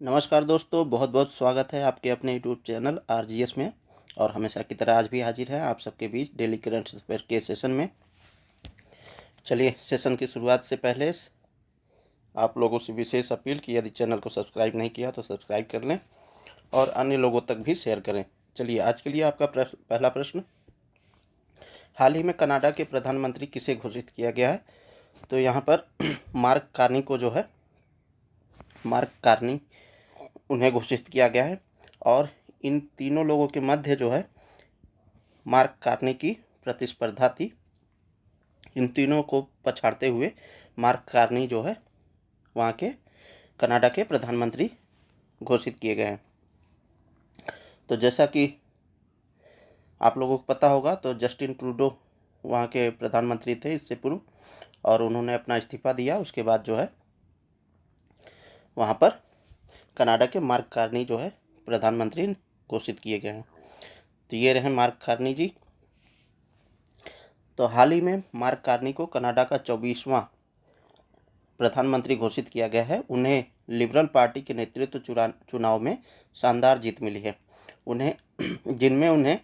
नमस्कार दोस्तों, बहुत बहुत स्वागत है आपके अपने यूट्यूब चैनल आरजीएस में। और हमेशा की तरह आज भी हाजिर है आप सबके बीच डेली करंट अफेयर के सेशन में। चलिए, सेशन की शुरुआत से पहले आप लोगों से विशेष अपील कि यदि चैनल को सब्सक्राइब नहीं किया तो सब्सक्राइब कर लें और अन्य लोगों तक भी शेयर करें। चलिए, आज के लिए आपका पहला प्रश्न, हाल ही में कनाडा के प्रधानमंत्री किसे घोषित किया गया है? तो यहाँ पर मार्क कार्नी को जो है, मार्क कार्नी उन्हें घोषित किया गया है। और इन तीनों लोगों के मध्य जो है मार्क कार्नी की प्रतिस्पर्धा थी। इन तीनों को पछाड़ते हुए मार्क कार्नी जो है वहाँ के कनाडा के प्रधानमंत्री घोषित किए गए हैं। तो जैसा कि आप लोगों को पता होगा, तो जस्टिन ट्रूडो वहाँ के प्रधानमंत्री थे इससे पूर्व, और उन्होंने अपना इस्तीफा दिया। उसके बाद जो है वहाँ पर कनाडा के मार्क कार्नी जो है प्रधानमंत्री घोषित किए गए हैं। तो ये रहे मार्क कार्नी जी। तो हाल ही में मार्क कार्नी को कनाडा का 24वां प्रधानमंत्री घोषित किया गया है। उन्हें लिबरल पार्टी के नेतृत्व चुनाव में शानदार जीत मिली है। जिनमें उन्हें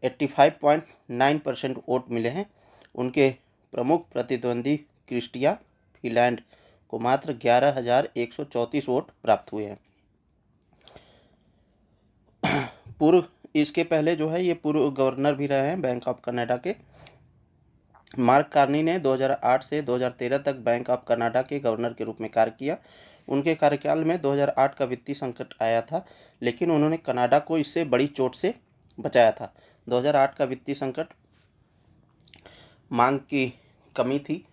85.9% वोट मिले हैं। उनके प्रमुख प्रतिद्वंदी क्रिस्टिया फिलैंड को मात्र 11,134 वोट प्राप्त हुए हैं। इसके पहले जो है ये पूर्व गवर्नर भी रहे हैं बैंक ऑफ कनाडा के। मार्क कार्नी ने 2008 से 2013 तक बैंक ऑफ कनाडा के गवर्नर के रूप में कार्य किया। उनके कार्यकाल में 2008 का वित्तीय संकट आया था, लेकिन उन्होंने कनाडा को इससे बड़ी चोट से बचाया था। 2008 का वित्तीय संकट मांग की कमी थी,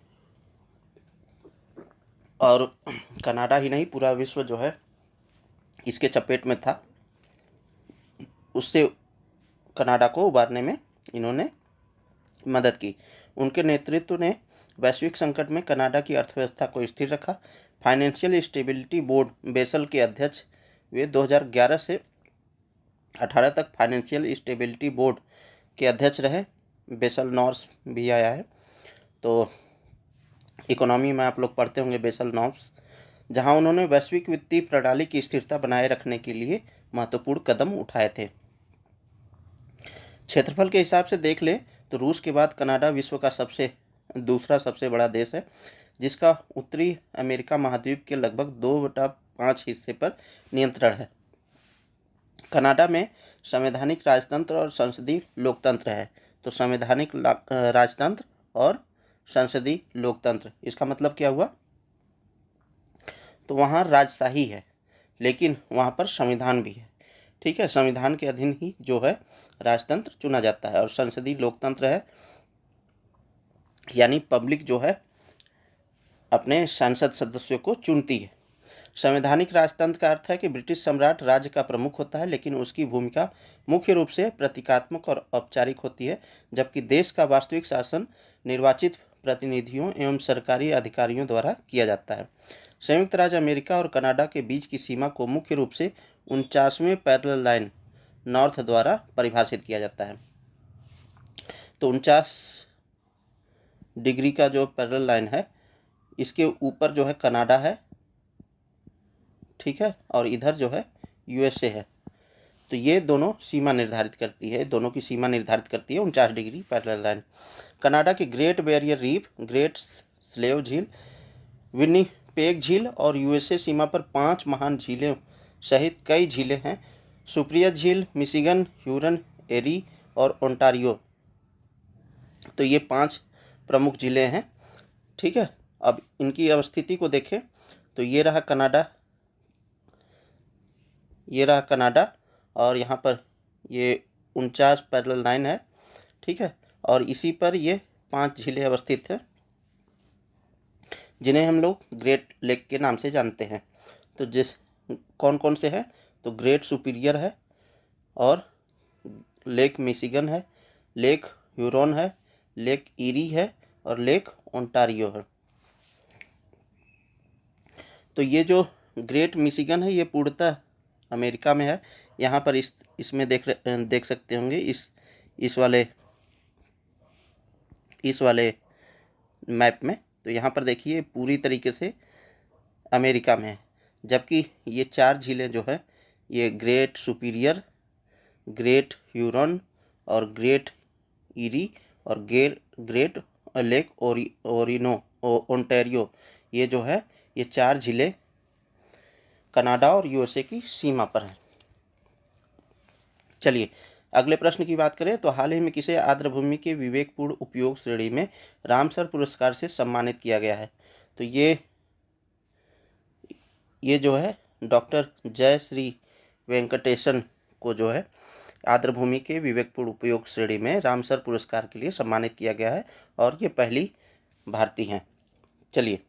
और कनाडा ही नहीं पूरा विश्व जो है इसके चपेट में था। उससे कनाडा को उबारने में इन्होंने मदद की। उनके नेतृत्व ने वैश्विक संकट में कनाडा की अर्थव्यवस्था को स्थिर रखा। फाइनेंशियल स्टेबिलिटी बोर्ड बेसल के अध्यक्ष वे 2011 से 18 तक फाइनेंशियल स्टेबिलिटी बोर्ड के अध्यक्ष रहे। बेसल नॉर्म्स भी आया है, तो इकोनॉमी में आप लोग पढ़ते होंगे बेसल नॉर्म्स, जहां उन्होंने वैश्विक वित्तीय प्रणाली की स्थिरता बनाए रखने के लिए महत्वपूर्ण कदम उठाए थे। क्षेत्रफल के हिसाब से देख ले तो रूस के बाद कनाडा विश्व का दूसरा सबसे बड़ा देश है, जिसका उत्तरी अमेरिका महाद्वीप के लगभग 2/5 हिस्से पर नियंत्रण है। कनाडा में संवैधानिक राजतंत्र और संसदीय लोकतंत्र है। तो संवैधानिक राजतंत्र और संसदीय लोकतंत्र, इसका मतलब क्या हुआ? तो वहाँ राजशाही है, लेकिन वहाँ पर संविधान भी है। ठीक है, संविधान के अधीन ही जो है राजतंत्र चुना जाता है। और संसदीय लोकतंत्र है, यानी पब्लिक जो है अपने सांसद सदस्यों को चुनती है। संवैधानिक राजतंत्र का अर्थ है कि ब्रिटिश सम्राट राज्य का प्रमुख होता है, लेकिन उसकी भूमिका मुख्य रूप से प्रतीकात्मक और औपचारिक होती है, जबकि देश का वास्तविक शासन निर्वाचित प्रतिनिधियों एवं सरकारी अधिकारियों द्वारा किया जाता है। संयुक्त राज्य अमेरिका और कनाडा के बीच की सीमा को मुख्य रूप से 49वें पैरेलल लाइन नॉर्थ द्वारा परिभाषित किया जाता है। तो 49 डिग्री का जो पैरेलल लाइन है, इसके ऊपर जो है कनाडा है, ठीक है, और इधर जो है यूएसए है। तो ये दोनों सीमा निर्धारित करती है, दोनों की सीमा निर्धारित करती है 49 डिग्री पैरेलल लाइन। कनाडा की great barrier reef, great slave झील, विनिपेग झील और यूएसए सीमा पर 5 महान झीलें सहित कई झीलें हैं। सुप्रिया झील, मिशिगन, ह्यूरन, एरी और ओंटारियो, तो ये 5 प्रमुख जिले हैं। ठीक है, अब इनकी अवस्थिति को देखें तो ये रहा कनाडा, ये रहा कनाडा, और यहाँ पर ये 49 पैरेलल लाइन है। ठीक है, और इसी पर ये 5 झीलें अवस्थित हैं, जिन्हें हम लोग ग्रेट लेक के नाम से जानते हैं। तो कौन कौन से हैं? तो ग्रेट सुपीरियर है, और लेक मिशिगन है, लेक ह्यूरॉन है, लेक ईरी है, और लेक ओंटारियो है। तो ये जो ग्रेट मिशिगन है ये पूर्णतः अमेरिका में है। यहाँ पर इसमें देख सकते होंगे इस वाले मैप में। तो यहाँ पर देखिए पूरी तरीके से अमेरिका में है। जबकि ये 4 झीलें जो है ये ग्रेट सुपीरियर, ग्रेट ह्यूरॉन और ग्रेट ईरी और ग्रेट लेक ओंटारियो, ये जो है ये 4 झीलें कनाडा और यूएसए की सीमा पर हैं। चलिए अगले प्रश्न की बात करें तो हाल ही में किसे आर्द्रभूमि के विवेकपूर्ण उपयोग श्रेणी में रामसर पुरस्कार से सम्मानित किया गया है? तो ये जो है डॉक्टर जयश्री वेंकटेशन को जो है आर्द्रभूमि के विवेकपूर्ण उपयोग श्रेणी में रामसर पुरस्कार के लिए सम्मानित किया गया है और ये पहली भारतीय हैं। चलिए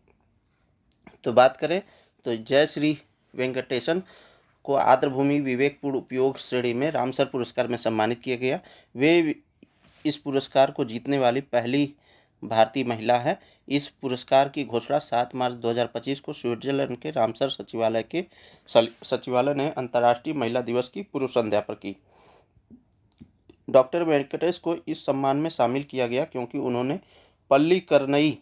तो बात करें तो जयश्री वेंकटेशन को आर्द्रभूमि विवेकपूर्ण उपयोग श्रेणी में रामसर पुरस्कार में सम्मानित किया गया। वे इस पुरस्कार को जीतने वाली पहली भारतीय महिला है। इस पुरस्कार की घोषणा 7 मार्च 2025 को स्विट्जरलैंड के रामसर सचिवालय ने अंतर्राष्ट्रीय महिला दिवस की पूर्व संध्या पर की। डॉक्टर वेंकटेश को इस सम्मान में शामिल किया गया क्योंकि उन्होंने पल्लीकरनई,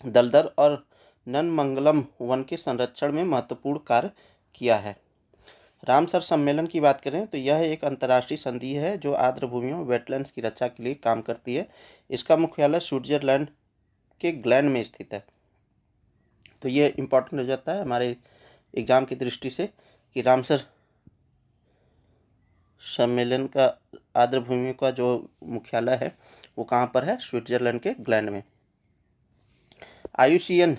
दलदर और नन्मंगलम वन के संरक्षण में महत्वपूर्ण कार्य किया है। रामसर सम्मेलन की बात करें तो यह एक अंतर्राष्ट्रीय संधि है जो आर्द्रभूमियों वेटलैंड्स की रक्षा के लिए काम करती है। इसका मुख्यालय स्विट्जरलैंड के ग्लैन में स्थित है। तो ये इम्पोर्टेंट हो जाता है हमारे एग्जाम की दृष्टि से कि रामसर सम्मेलन का आर्द्रभूमि का जो मुख्यालय है वो कहाँ पर है? स्विट्जरलैंड के ग्लैन में। IUCN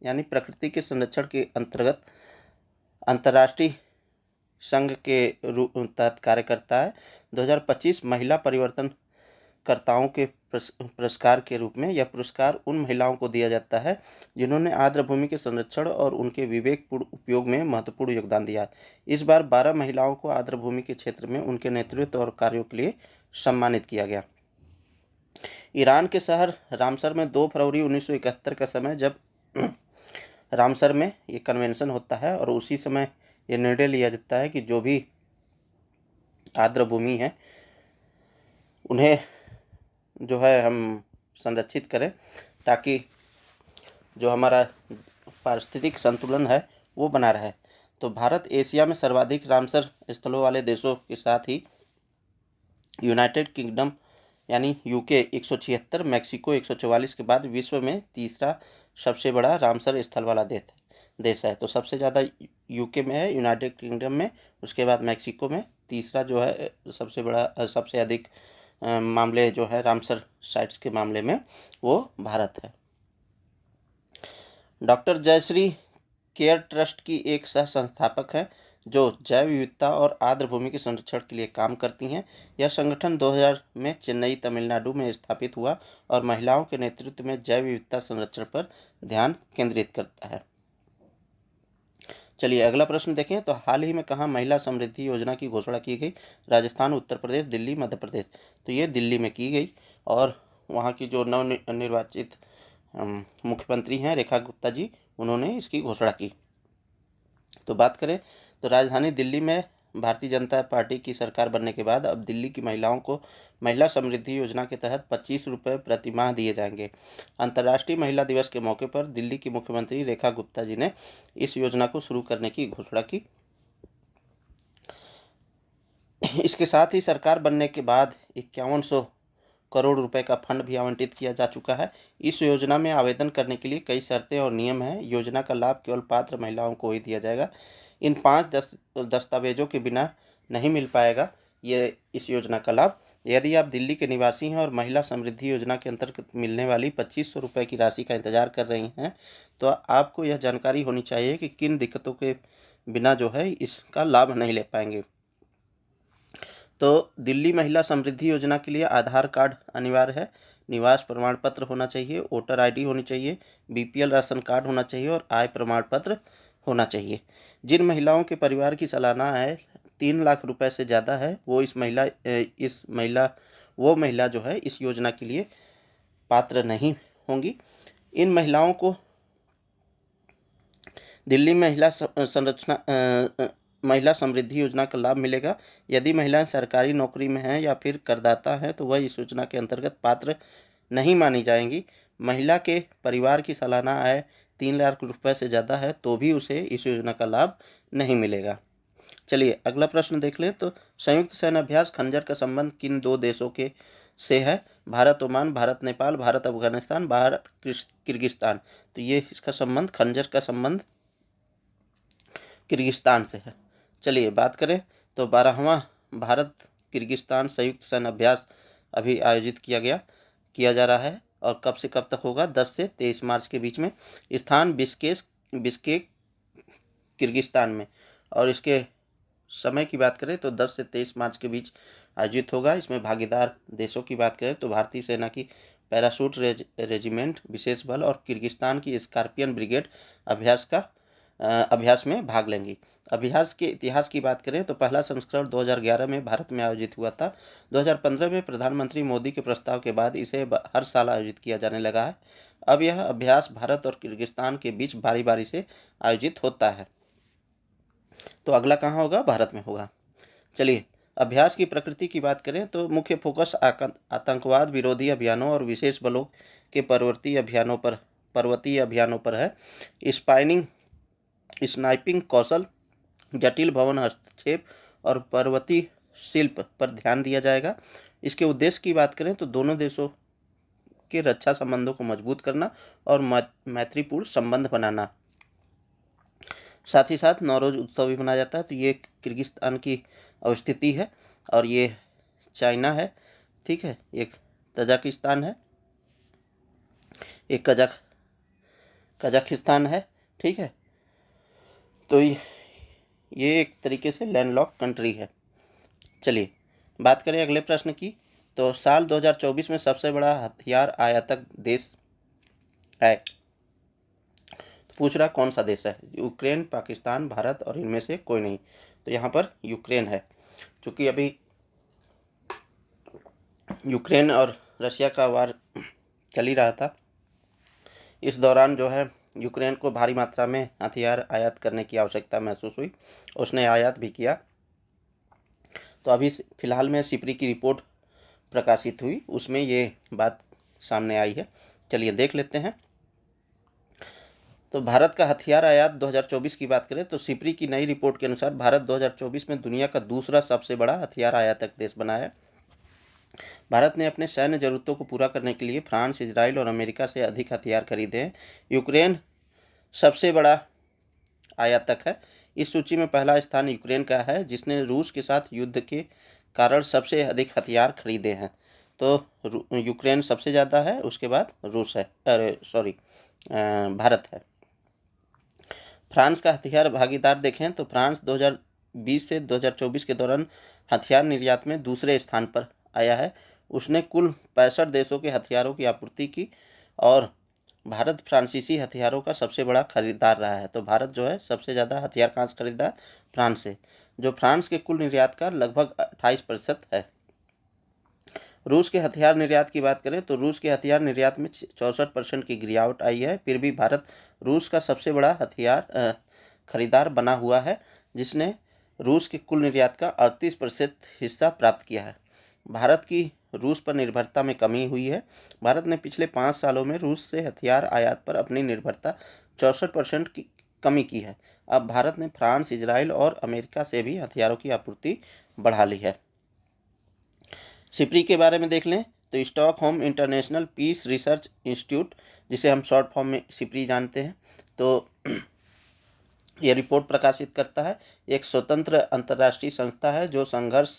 यानी प्रकृति के संरक्षण के अंतर्गत अंतर्राष्ट्रीय संघ के रूप तहत कार्य करता है। 2025 महिला परिवर्तनकर्ताओं के पुरस्कार के रूप में यह पुरस्कार उन महिलाओं को दिया जाता है जिन्होंने आर्द्रभूमि के संरक्षण और उनके विवेकपूर्ण उपयोग में महत्वपूर्ण योगदान दिया। इस बार 12 महिलाओं को आर्द्रभूमि के क्षेत्र में उनके नेतृत्व और कार्यों के लिए सम्मानित किया गया। ईरान के शहर रामसर में 2 फरवरी 1971 का समय जब रामसर में ये कन्वेंशन होता है और उसी समय ये निर्णय लिया जाता है कि जो भी आर्द्रभूमि है उन्हें जो है हम संरक्षित करें ताकि जो हमारा पारिस्थितिक संतुलन है वो बना रहे। तो भारत एशिया में सर्वाधिक रामसर स्थलों वाले देशों के साथ ही यूनाइटेड किंगडम यानी यूके 176, मैक्सिको 144 के बाद विश्व में तीसरा सबसे बड़ा रामसर स्थल वाला देश है। तो सबसे ज़्यादा यूके में है, यूनाइटेड किंगडम में, उसके बाद मैक्सिको में, तीसरा जो है सबसे बड़ा सबसे अधिक मामले जो है रामसर साइट्स के मामले में वो भारत है। डॉक्टर जयश्री केयर ट्रस्ट की एक सह संस्थापक है जो जैव विविधता और आर्द्रभूमि के संरक्षण के लिए काम करती हैं। यह संगठन 2000 में चेन्नई, तमिलनाडु में स्थापित हुआ और महिलाओं के नेतृत्व में जैव विविधता संरक्षण पर ध्यान केंद्रित करता है। चलिए अगला प्रश्न देखें तो हाल ही में कहाँ महिला समृद्धि योजना की घोषणा की गई? राजस्थान, उत्तर प्रदेश, दिल्ली, मध्य प्रदेश। तो ये दिल्ली में की गई और वहाँ की जो नवनिर्वाचित मुख्यमंत्री हैं रेखा गुप्ता जी, उन्होंने इसकी घोषणा की। तो बात करें तो राजधानी दिल्ली में भारतीय जनता पार्टी की सरकार बनने के बाद अब दिल्ली की महिलाओं को महिला समृद्धि योजना के तहत 25 रुपये प्रति माह दिए जाएंगे। अंतर्राष्ट्रीय महिला दिवस के मौके पर दिल्ली की मुख्यमंत्री रेखा गुप्ता जी ने इस योजना को शुरू करने की घोषणा की। इसके साथ ही सरकार बनने के बाद 5100 करोड़ रुपए का फंड भी आवंटित किया जा चुका है। इस योजना में आवेदन करने के लिए कई शर्तें और नियम हैं। योजना का लाभ केवल पात्र महिलाओं को ही दिया जाएगा। इन 5 दस्तावेजों के बिना नहीं मिल पाएगा ये इस योजना का लाभ। यदि आप दिल्ली के निवासी हैं और महिला समृद्धि योजना के अंतर्गत मिलने वाली 2500 रुपये की राशि का इंतजार कर रही हैं तो आपको यह जानकारी होनी चाहिए कि किन दिक्कतों के बिना जो है इसका लाभ नहीं ले पाएंगे। तो दिल्ली महिला समृद्धि योजना के लिए आधार कार्ड अनिवार्य है, निवास प्रमाण पत्र होना चाहिए, वोटर ID होनी चाहिए, BPL राशन कार्ड होना चाहिए और आय प्रमाण पत्र होना चाहिए। जिन महिलाओं के परिवार की सालाना आय 3 लाख रुपए से ज़्यादा है वो महिला जो है इस योजना के लिए पात्र नहीं होंगी। इन महिलाओं को दिल्ली महिला समृद्धि योजना का लाभ मिलेगा। यदि महिलाएं सरकारी नौकरी में हैं या फिर करदाता हैं तो वह इस योजना के अंतर्गत पात्र नहीं मानी जाएंगी। महिला के परिवार की सालाना आय 3 लाख रुपए से ज़्यादा है तो भी उसे इस योजना का लाभ नहीं मिलेगा। चलिए अगला प्रश्न देख लें। तो संयुक्त सैन्य अभ्यास खंजर का संबंध किन 2 देशों के से है? Bharat Oman, Bharat Nepal, Bharat Afghanistan, Bharat Kyrgyzstan. तो ये इसका संबंध, खंजर का संबंध किर्गिस्तान से है। चलिए बात करें तो 12वां भारत किर्गिस्तान संयुक्त सैन्य अभ्यास अभी आयोजित किया जा रहा है और कब से कब तक होगा? 10 से 23 मार्च के बीच में। स्थान बिश्केक किर्गिस्तान में, और इसके समय की बात करें तो 10 से 23 मार्च के बीच आयोजित होगा। इसमें भागीदार देशों की बात करें तो भारतीय सेना की पैराशूट रेजिमेंट विशेष बल और किर्गिस्तान की स्कॉर्पियन ब्रिगेड अभ्यास में भाग लेंगी। अभ्यास के इतिहास की बात करें तो पहला संस्करण 2011 में भारत में आयोजित हुआ था। 2015 में प्रधानमंत्री मोदी के प्रस्ताव के बाद इसे हर साल आयोजित किया जाने लगा है। अब यह अभ्यास भारत और किर्गिस्तान के बीच बारी बारी से आयोजित होता है। तो अगला कहाँ होगा? भारत में होगा। चलिए अभ्यास की प्रकृति की बात करें तो मुख्य फोकस आतंकवाद विरोधी अभियानों और विशेष बलों के पर्वतीय अभियानों पर है। स्नाइपिंग कौशल, जटिल भवन हस्तक्षेप और पर्वतीय शिल्प पर ध्यान दिया जाएगा। इसके उद्देश्य की बात करें तो दोनों देशों के रक्षा संबंधों को मजबूत करना और मैत्रीपूर्ण संबंध बनाना। साथ ही साथ नौरोज उत्सव भी मनाया जाता है। तो ये किर्गिस्तान की अवस्थिति है और ये चाइना है, ठीक है, एक तजाकिस्तान है, एक कजाकिस्तान है, ठीक है। तो ये एक तरीके से लैंडलॉक कंट्री है। चलिए बात करें अगले प्रश्न की। तो साल 2024 में सबसे बड़ा हथियार आयातक देश है। तो पूछ रहा कौन सा देश है? यूक्रेन, पाकिस्तान, भारत और इनमें से कोई नहीं। तो यहाँ पर यूक्रेन है, क्योंकि अभी यूक्रेन और रशिया का वार चल ही रहा था। इस दौरान जो है यूक्रेन को भारी मात्रा में हथियार आयात करने की आवश्यकता महसूस हुई, उसने आयात भी किया। तो अभी फिलहाल में सिप्री की रिपोर्ट प्रकाशित हुई, उसमें ये बात सामने आई है। चलिए देख लेते हैं। तो भारत का हथियार आयात 2024 की बात करें तो सिप्री की नई रिपोर्ट के अनुसार भारत 2024 में दुनिया का दूसरा सबसे बड़ा हथियार आयातक देश बना है। भारत ने अपने सैन्य जरूरतों को पूरा करने के लिए फ्रांस, इजराइल और अमेरिका से अधिक हथियार खरीदे हैं। यूक्रेन सबसे बड़ा आयातक है। इस सूची में पहला स्थान यूक्रेन का है, जिसने रूस के साथ युद्ध के कारण सबसे अधिक हथियार खरीदे हैं। तो यूक्रेन सबसे ज़्यादा है, उसके बाद रूस है, भारत है। फ्रांस का हथियार भागीदार देखें तो फ्रांस 2020 से 2024 के दौरान हथियार निर्यात में दूसरे स्थान पर आया है। उसने कुल 65 देशों के हथियारों की आपूर्ति की और भारत फ्रांसीसी हथियारों का सबसे बड़ा खरीदार रहा है। तो भारत जो है सबसे ज़्यादा हथियार कहाँ से खरीदा है? फ्रांस से, जो फ्रांस के कुल निर्यात का लगभग 28% है। रूस के हथियार निर्यात की बात करें तो रूस के हथियार निर्यात में 64% की गिरावट आई है। फिर भी भारत रूस का सबसे बड़ा हथियार खरीदार बना हुआ है, जिसने रूस के कुल निर्यात का 38% हिस्सा प्राप्त किया है। भारत की रूस पर निर्भरता में कमी हुई है। भारत ने पिछले 5 सालों में रूस से हथियार आयात पर अपनी निर्भरता 64% की कमी की है। अब भारत ने फ्रांस, इजराइल और अमेरिका से भी हथियारों की आपूर्ति बढ़ा ली है। सिप्री के बारे में देख लें तो Stockholm International Peace Research Institute, जिसे हम शॉर्ट फॉर्म में सिप्री जानते हैं, तो यह रिपोर्ट प्रकाशित करता है। एक स्वतंत्र अंतर्राष्ट्रीय संस्था है जो संघर्ष,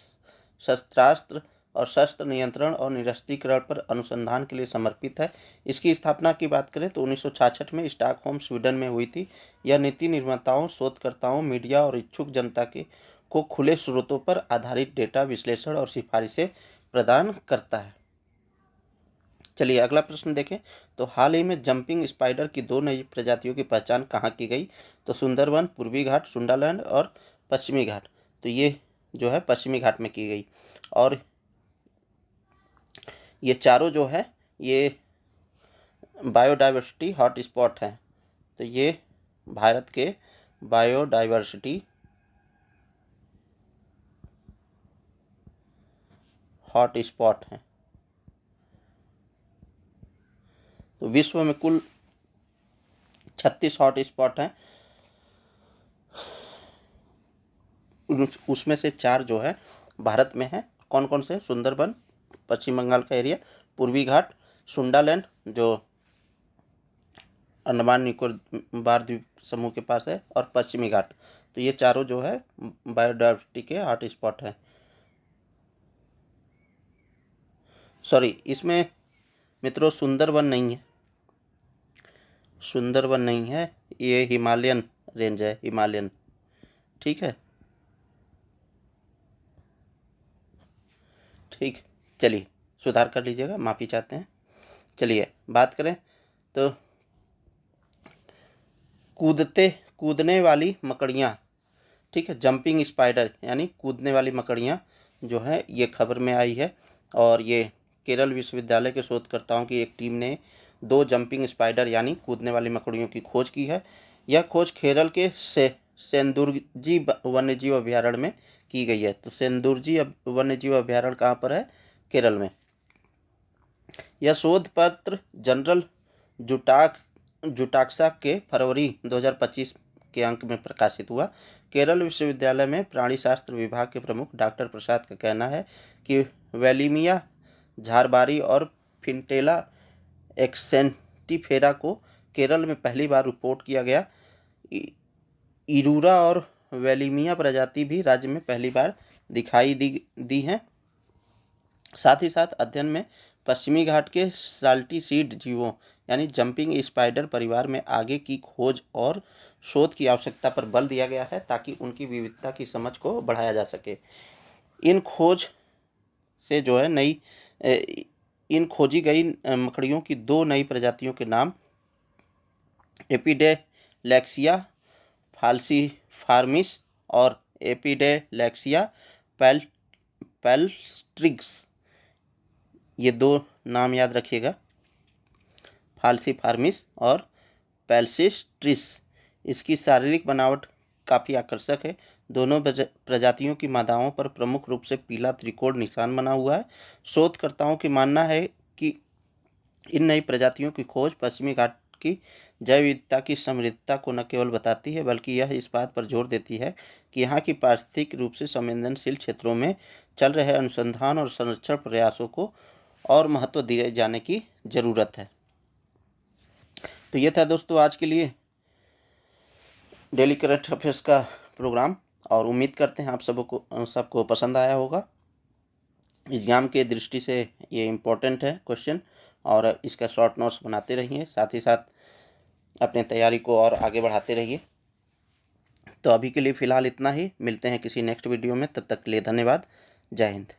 शस्त्रास्त्र और शस्त्र नियंत्रण और निरस्त्रीकरण पर अनुसंधान के लिए समर्पित है। इसकी स्थापना की बात करें तो 1966 में स्टॉकहोम, स्वीडन में हुई थी। यह नीति निर्माताओं, शोधकर्ताओं, मीडिया और इच्छुक जनता को खुले स्रोतों पर आधारित डेटा विश्लेषण और सिफारिशें प्रदान करता है। चलिए अगला प्रश्न देखें। तो हाल ही में जंपिंग स्पाइडर की 2 नई प्रजातियों की पहचान कहाँ की गई? तो सुंदरवन, पूर्वी घाट, सुंडालैंड और पश्चिमी घाट। तो ये जो है पश्चिमी घाट में की गई और ये चारों जो है ये बायोडाइवर्सिटी हॉटस्पॉट हैं। तो ये भारत के बायोडाइवर्सिटी हॉटस्पॉट हैं। तो विश्व में कुल 36 हॉट स्पॉट हैं, उसमें से 4 जो है भारत में है। कौन कौन से? सुंदरबन, पश्चिम बंगाल का एरिया, पूर्वी घाट, सुंडालैंड जो अंडमान निकोबार द्वीप समूह के पास है, और पश्चिमी घाट। तो ये चारों जो है बायोडाइवर्सिटी के हॉट स्पॉट हैं। सॉरी, इसमें मित्रों सुंदरबन नहीं है, सुंदरबन नहीं है, ये हिमालयन रेंज है, हिमालयन। ठीक है, ठीक, चलिए सुधार कर लीजिएगा, माफ़ी चाहते हैं। चलिए बात करें तो कूदने वाली मकड़ियाँ, ठीक है, जंपिंग स्पाइडर यानी कूदने वाली मकड़ियाँ जो है ये खबर में आई है। और ये केरल विश्वविद्यालय के शोधकर्ताओं की एक टीम ने 2 जंपिंग स्पाइडर यानी कूदने वाली मकड़ियों की खोज की है। यह खोज केरल के सेंदुर्जी वन्यजीव अभयारण्य में की गई है। तो सेंदुर्जी वन्यजीव अभयारण्य कहाँ पर है? केरल में। यह शोध पत्र जनरल जुटाक्सा के फरवरी 2025 के अंक में प्रकाशित हुआ। केरल विश्वविद्यालय में प्राणीशास्त्र विभाग के प्रमुख डॉक्टर प्रसाद का कहना है कि वेलिमिया झारबारी और फिंटेला एक्सेंटिफेरा को केरल में पहली बार रिपोर्ट किया गया। इरूरा और वेलिमिया प्रजाति भी राज्य में पहली बार दिखाई दी हैं। साथ ही साथ अध्ययन में पश्चिमी घाट के साल्टीसीड जीवों यानी जंपिंग स्पाइडर परिवार में आगे की खोज और शोध की आवश्यकता पर बल दिया गया है ताकि उनकी विविधता की समझ को बढ़ाया जा सके। इन खोज से जो है इन खोजी गई मकड़ियों की 2 नई प्रजातियों के नाम एपिडेलैक्सिया फाल्सीफार्मिस और एपिडेलैक्सिया पैल्स्ट्रिग्स, ये 2 नाम याद रखिएगा, फाल्सीफार्मिस और पैल्सिस्ट्रिस। इसकी शारीरिक बनावट काफ़ी आकर्षक है। दोनों प्रजातियों की मादाओं पर प्रमुख रूप से पीला त्रिकोण निशान बना हुआ है। शोधकर्ताओं की मानना है कि इन नई प्रजातियों की खोज पश्चिमी घाट की जैव विविधता की समृद्धता को न केवल बताती है बल्कि यह इस बात पर जोर देती है कि यहाँ की पारिस्थितिक रूप से संवेदनशील क्षेत्रों में चल रहे अनुसंधान और संरक्षण प्रयासों को और महत्व दिए जाने की ज़रूरत है। तो ये था दोस्तों आज के लिए डेली करंट अफेयर्स का प्रोग्राम, और उम्मीद करते हैं आप सबको पसंद आया होगा। एग्ज़ाम के दृष्टि से ये इम्पोर्टेंट है क्वेश्चन, और इसका शॉर्ट नोट्स बनाते रहिए, साथ ही साथ अपने तैयारी को और आगे बढ़ाते रहिए। तो अभी के लिए फ़िलहाल इतना ही, मिलते हैं किसी नेक्स्ट वीडियो में, तब तक के लिए धन्यवाद। जय हिंद।